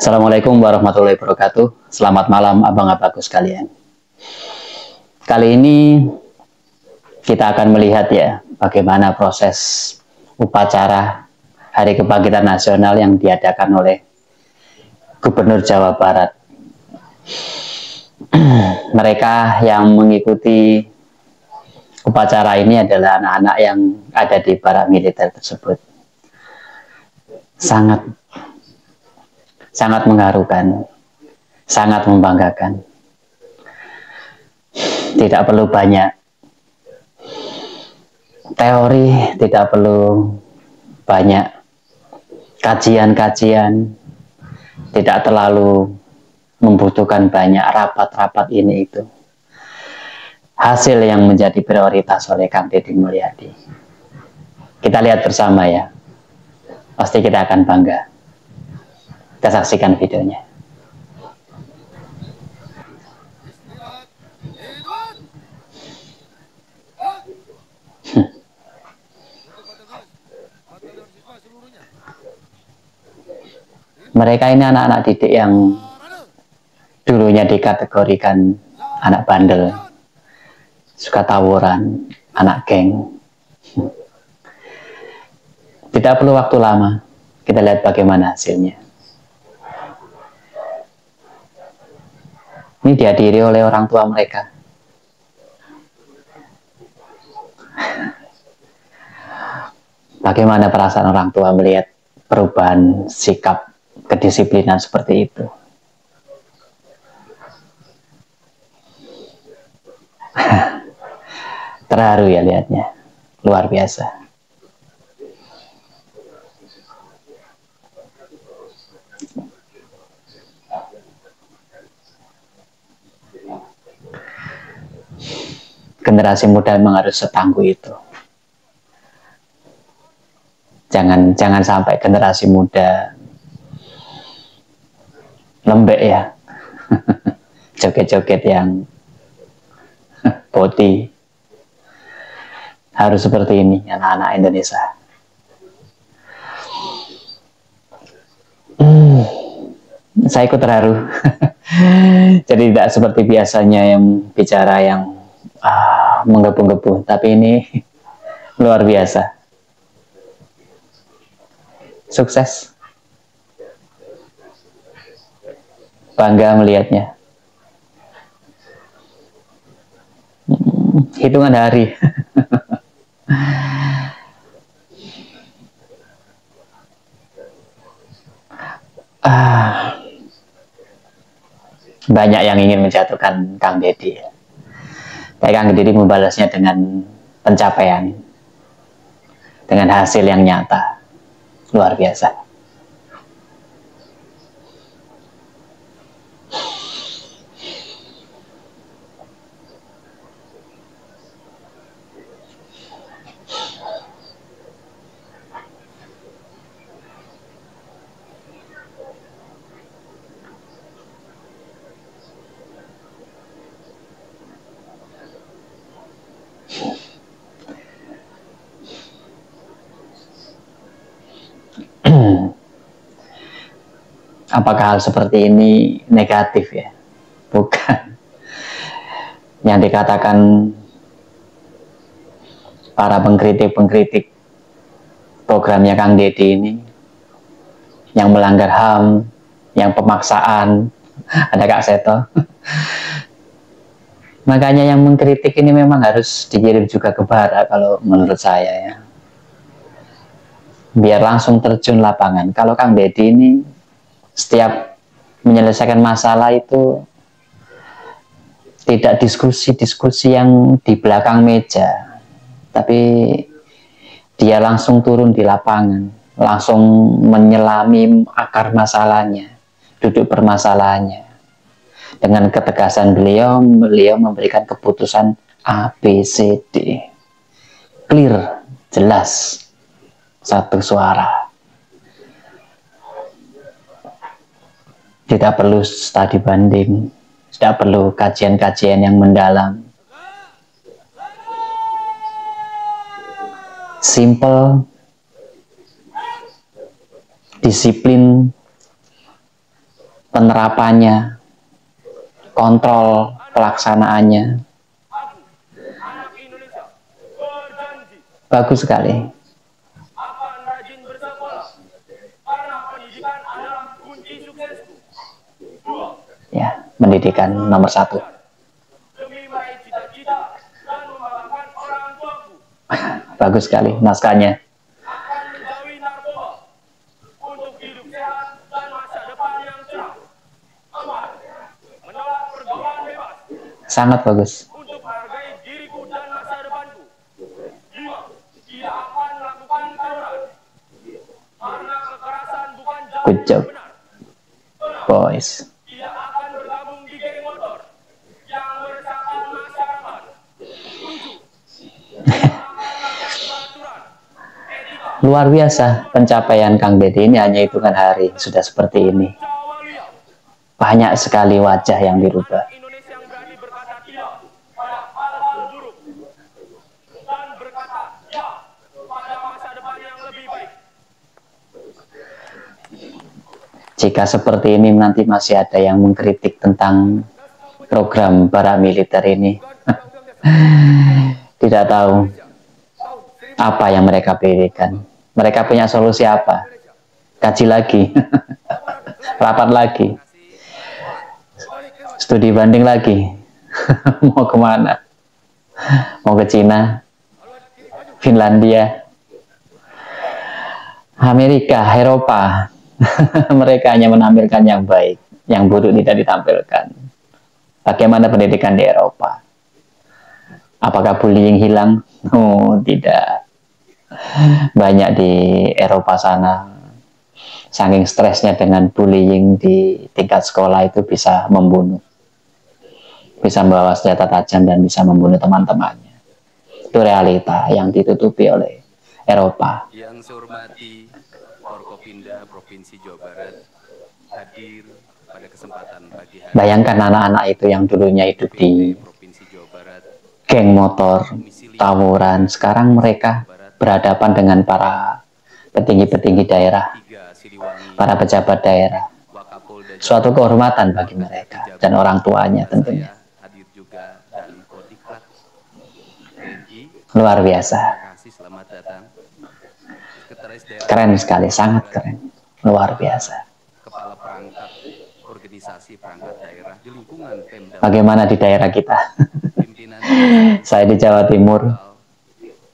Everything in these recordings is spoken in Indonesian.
Assalamualaikum warahmatullahi wabarakatuh. Selamat malam abang-abangku sekalian. Kali ini kita akan melihat ya bagaimana proses upacara Hari Kebangkitan Nasional yang diadakan oleh Gubernur Jawa Barat. Mereka yang mengikuti upacara ini adalah anak-anak yang ada di barak militer tersebut. Sangat mengharukan, sangat membanggakan. Tidak perlu banyak teori, tidak perlu banyak kajian-kajian, tidak terlalu membutuhkan banyak rapat-rapat ini itu. Hasil yang menjadi prioritas oleh Kang Deddy Mulyadi. Kita lihat bersama ya, pasti kita akan bangga. Kita saksikan videonya. Mereka ini anak-anak didik yang dulunya dikategorikan anak bandel, suka tawuran, anak geng. Tidak perlu waktu lama, kita lihat bagaimana hasilnya. Ini dihadiri oleh orang tua mereka. Bagaimana perasaan orang tua melihat perubahan sikap kedisiplinan seperti itu? Terharu ya lihatnya, luar biasa. Generasi muda memang harus setangguh itu. Jangan sampai generasi muda lembek ya. Joget-joget yang body. Harus seperti ini anak-anak Indonesia. Saya ikut terharu. Jadi tidak seperti biasanya yang bicara yang menggebu-gebu, tapi ini luar biasa. Sukses. Bangga melihatnya. Hitungan hari. Banyak yang ingin menjatuhkan Kang Deddy. Tapi Kang Deddy membalasnya dengan pencapaian, dengan hasil yang nyata. Luar biasa. Apakah hal seperti ini negatif ya? Bukan. Yang dikatakan para pengkritik programnya Kang Deddy ini, yang melanggar HAM, yang pemaksaan, ada Kak Seto. Makanya yang mengkritik ini memang harus dikirim juga ke barat kalau menurut saya ya. Biar langsung terjun lapangan. Kalau Kang Deddy ini setiap menyelesaikan masalah itu tidak diskusi-diskusi yang di belakang meja, tapi dia langsung turun di lapangan, langsung menyelami akar masalahnya, duduk permasalahannya. Dengan ketegasan beliau memberikan keputusan A, B, C, D. Clear, jelas, satu suara. Tidak perlu studi banding, tidak perlu kajian-kajian yang mendalam. Simple, disiplin, penerapannya, kontrol pelaksanaannya. Aku, anak Indonesia, berjanji Bagus sekali. akan rajin bersekolah karena pendidikan adalah kunci suksesku. 2. Ya, pendidikan nomor 1. Belajar demi meraih cita-cita dan membanggakan orang tuaku. Bagus sekali naskahnya. Akan menjauhi narkoba untuk hidup sehat dan masa depan yang cerah. 4. Menolak pergaulan bebas Sangat bagus. untuk menghargai diriku dan masa depanku. 5. Tidak akan melakukan tawuran karena kekerasan bukan jalan Good job, yang benar. boys. Tidak akan bergabung di geng motor yang meresahkan masyarakat. 7. Tidak akan melanggar peraturan, etika, Luar biasa pencapaian Kang Deddy ini hanya hitungan hari sudah seperti ini. Jawalia. Banyak sekali wajah yang dirubah. Anak Indonesia yang berani berkata tidak pada hal-hal buruk dan berkata ya pada masa depan yang lebih baik. Jika seperti ini nanti masih ada yang mengkritik tentang program paramiliter ini, tidak tahu apa yang mereka pilihkan. Mereka punya solusi apa? Kaji lagi, rapat lagi, studi banding lagi. Mau kemana? Mau ke Cina, Finlandia, Amerika, Eropa. Mereka hanya menampilkan yang baik, yang buruk tidak ditampilkan. Bagaimana pendidikan di Eropa? Apakah bullying hilang? Oh, tidak. Banyak di Eropa sana, saking stresnya dengan bullying di tingkat sekolah itu bisa membunuh. Bisa membawa senjata tajam dan bisa membunuh teman-temannya. Itu realita yang ditutupi oleh Eropa. Yang saya hormati Forkopimda Provinsi Jawa Barat hadir pada kesempatan pagi hari. Bayangkan anak-anak itu yang dulunya hidup di Provinsi Jawa Barat, geng motor, tawuran, sekarang mereka berhadapan dengan para petinggi-petinggi daerah, 3 Siliwangi, para pejabat daerah. Wakapolda Jawa Suatu Barat, kehormatan bagi mereka dan orang tuanya tentunya. saya hadir juga dan Kodiklat TNI. Luar biasa. Terima kasih, selamat datang. Sekretaris Daerah Keren sekali, sangat keren. Luar biasa. Kepala Perangkat Organisasi Perangkat Daerah di lingkungan Pemda. Bagaimana di daerah kita? Pimpinan Saya di Jawa Timur,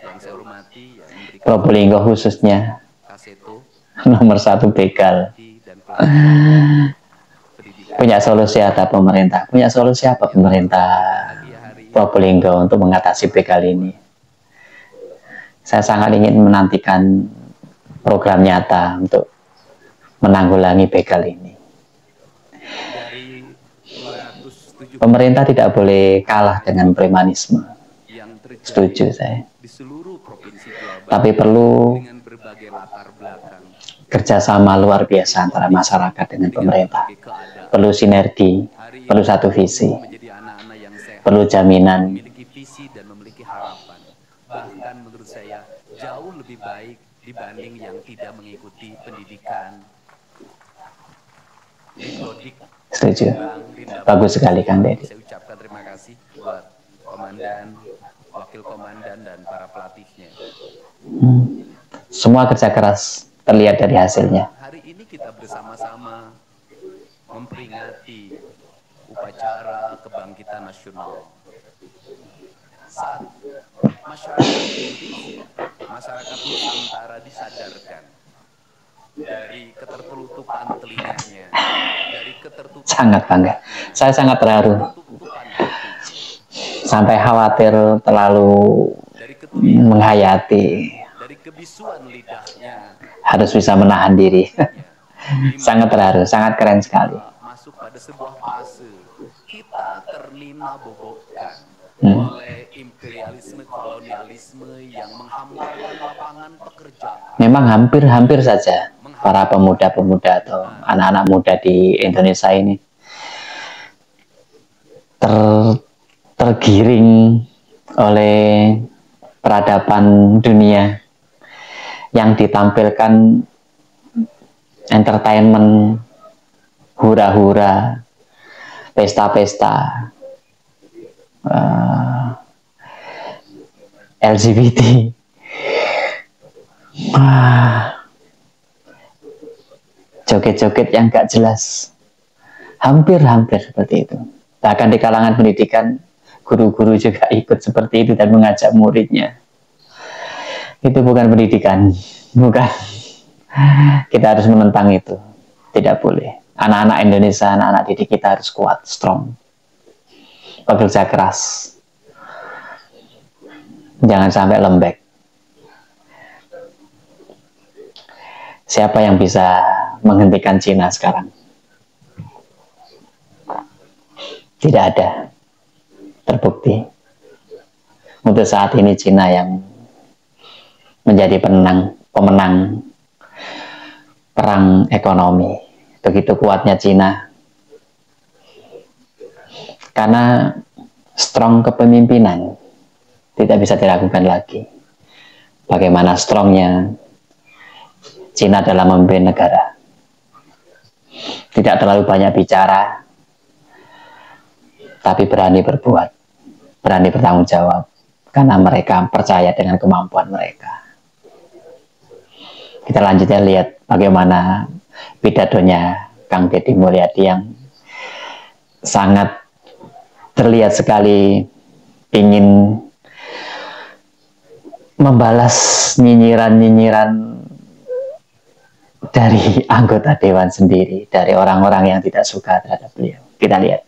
yang saya hormati yang memberikan Probolinggo khususnya, Kaseto nomor 1 begal. dan pelatihan pendidikan. Punya solusi apa pemerintah? Punya solusi apa pemerintah Probolinggo untuk mengatasi begal ini? Saya sangat ingin menantikan program nyata untuk menanggulangi begal ini. Dari 270 Pemerintah tidak boleh kalah dengan premanisme. yang terjadi Setuju saya. di seluruh provinsi Jawa Barat Tapi perlu dengan berbagai latar belakang, kerjasama luar biasa antara masyarakat dengan pemerintah. berbagai keadaan. Perlu sinergi, Hari ini perlu satu visi, menjadi anak-anak yang sehat, perlu jaminan. memiliki visi dan memiliki harapan. Bahkan menurut saya jauh lebih baik dibanding yang tidak mengikuti pendidikan di Prodik. Setuju. Bang Rinda Bagus sekali Kang Deddy. Saya ucapkan terima kasih buat komandan, wakil komandan dan para pelatihnya. Semua kerja keras terlihat dari hasilnya. Hari ini kita bersama-sama memperingati upacara kebangkitan nasional. Saat masyarakat Indonesia, masyarakat Nusantara disadarkan dari ketertutupan telinganya, dari ketertutupan Sangat bangga. Saya sangat terharu. ketertutupan hati, Sampai khawatir terlalu dari ketulian, menghayati. dari kebisuan lidahnya. Harus bisa menahan diri. Di Sangat terharu, sangat keren sekali. masuk pada sebuah fase kita ternina bobokkan oleh imperialisme kolonialisme yang menghamparkan lapangan pekerjaan. Memang hampir-hampir saja para pemuda-pemuda atau anak-anak muda di Indonesia ini tergiring oleh peradaban dunia yang ditampilkan entertainment hura-hura, pesta-pesta, LGBT, joget-joget yang gak jelas, hampir-hampir seperti itu. Bahkan di kalangan pendidikan, guru-guru juga ikut seperti itu dan mengajak muridnya. Itu bukan pendidikan, bukan. Kita harus menentang itu, tidak boleh. Anak-anak Indonesia, anak-anak didik kita harus kuat, strong, bekerja keras, jangan sampai lembek. Siapa yang bisa menghentikan Cina sekarang? Tidak ada, terbukti. Untuk saat ini Cina yang menjadi pemenang perang ekonomi. Begitu kuatnya Cina karena strong kepemimpinan, tidak bisa diragukan lagi. Bagaimana strongnya Cina dalam memimpin negara. Tidak terlalu banyak bicara, tapi berani berbuat, berani bertanggung jawab, karena mereka percaya dengan kemampuan mereka. Kita lanjutnya lihat bagaimana pidatonya Kang Deddy Mulyadi yang sangat terlihat sekali ingin membalas nyinyiran-nyinyiran dari anggota dewan sendiri, dari orang-orang yang tidak suka terhadap beliau. Kita lihat.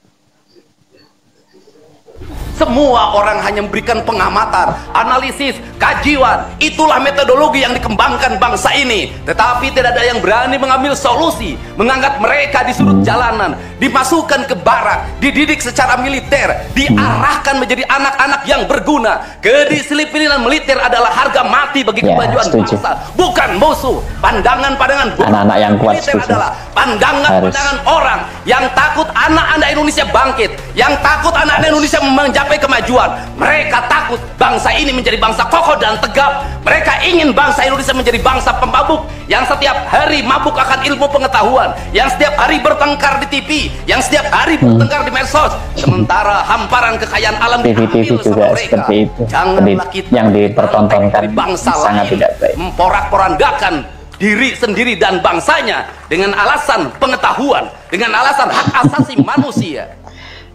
Semua orang hanya memberikan pengamatan, analisis, kajian. Itulah metodologi yang dikembangkan bangsa ini. Tetapi tidak ada yang berani mengambil solusi, mengangkat mereka di sudut jalanan, dimasukkan ke barak, dididik secara militer, diarahkan menjadi anak-anak yang berguna. Kedisiplinan militer adalah harga mati bagi kemajuan bangsa, bukan musuh. Pandangan-pandangan anak-anak yang kuat adalah pandangan-pandangan orang yang takut anak-anak Indonesia bangkit, yang takut anak-anak Indonesia mencapai kemajuan. Mereka takut bangsa ini menjadi bangsa kokoh dan tegap. Mereka ingin bangsa Indonesia menjadi bangsa pemabuk yang setiap hari mabuk akan ilmu pengetahuan, yang setiap hari bertengkar di TV, yang setiap hari bertengkar di medsos. Sementara hamparan kekayaan alam TV juga seperti itu. Janganlah kita yang dipertontonkan bangsa sangat tidak baik, memporak-porandakan diri sendiri dan bangsanya dengan alasan pengetahuan, dengan alasan hak asasi manusia.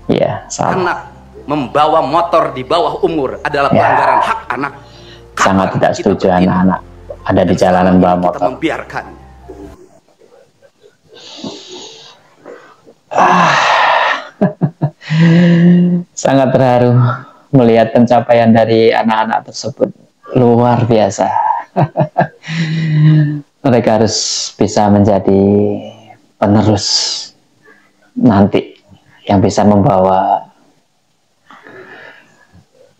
Iya, salah. Anak membawa motor di bawah umur adalah pelanggaran hak anak. Sangat tidak setuju anak-anak ada di jalanan bawa motor. Membiarkan. Sangat terharu melihat pencapaian dari anak-anak tersebut, luar biasa. Mereka harus bisa menjadi penerus nanti yang bisa membawa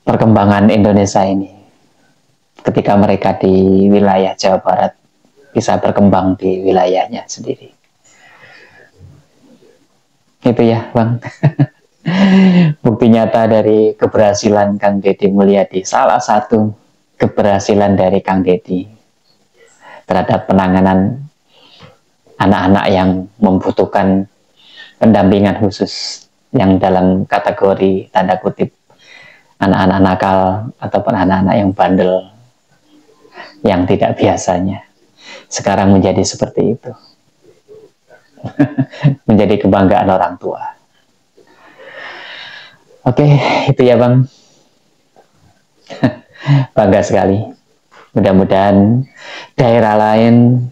perkembangan Indonesia ini. Ketika mereka di wilayah Jawa Barat bisa berkembang di wilayahnya sendiri. Itu ya, Bang. Bukti nyata dari keberhasilan Kang Deddy Mulyadi. Salah satu keberhasilan dari Kang Deddy terhadap penanganan anak-anak yang membutuhkan pendampingan khusus, yang dalam kategori tanda kutip anak-anak nakal ataupun anak-anak yang bandel, yang tidak biasanya sekarang menjadi seperti itu. Menjadi kebanggaan orang tua. Oke, itu ya Bang. Bangga sekali. Mudah-mudahan daerah lain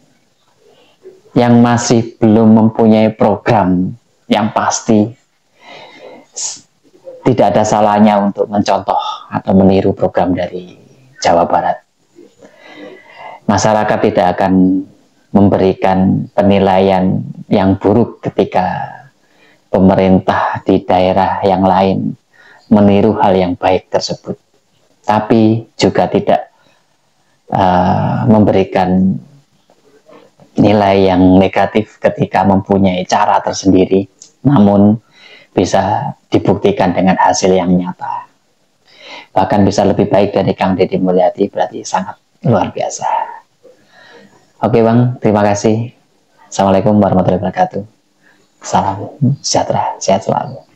yang masih belum mempunyai program yang pasti, tidak ada salahnya untuk mencontoh atau meniru program dari Jawa Barat. Masyarakat tidak akan memberikan penilaian yang buruk ketika pemerintah di daerah yang lain meniru hal yang baik tersebut, tapi juga tidak memberikan nilai yang negatif ketika mempunyai cara tersendiri, namun bisa dibuktikan dengan hasil yang nyata. Bahkan bisa lebih baik dari Kang Deddy Mulyadi, berarti sangat luar biasa. Oke Bang, terima kasih. Assalamualaikum warahmatullahi wabarakatuh. Salam sejahtera, sehat selalu.